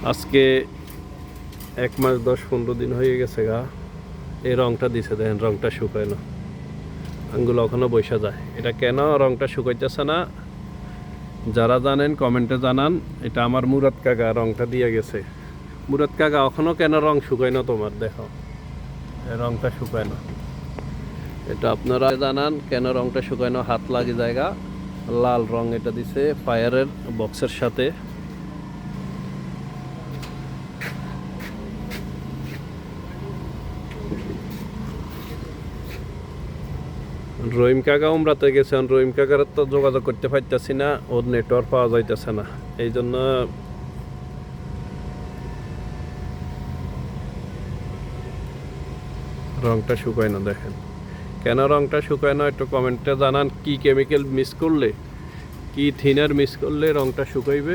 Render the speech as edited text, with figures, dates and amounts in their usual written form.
আজকে 1 মাস 10-15 দিন হয়ে গেছে গা এই রংটা দিছে, দেখেন রংটা শুকায় না, আঙ্গুল এখনো বসে যায়। এটা কেন রংটা শুকাইতেছে না যারা জানেন কমেন্টে জানান। এটা আমার মুরাদ কাকা রংটা দিয়ে গেছে। মুরাদ কাকা এখনো কেন রং শুকায় না তোমার? দেখো এই রংটা শুকায় না, এটা আপনারা জানান কেন রংটা শুকায় না। হাত লাগে জায়গা লাল রং এটা দিছে ফায়ারের বক্সের সাথে। রহিম কাকা উমরাতে গেছেন, রহিম কাকার তো যোগাযোগ করতে পারতেছি না, ওর নেটওয়ার্ক পাওয়া যাইতেছে না, এই জন্য রংটা শুকায় না। দেখেন কেন রংটা শুকায় না একটু কমেন্টে জানান। কি কেমিক্যাল মিক্স করলে, কি থিনার মিক্স করলে রংটা শুকাইবে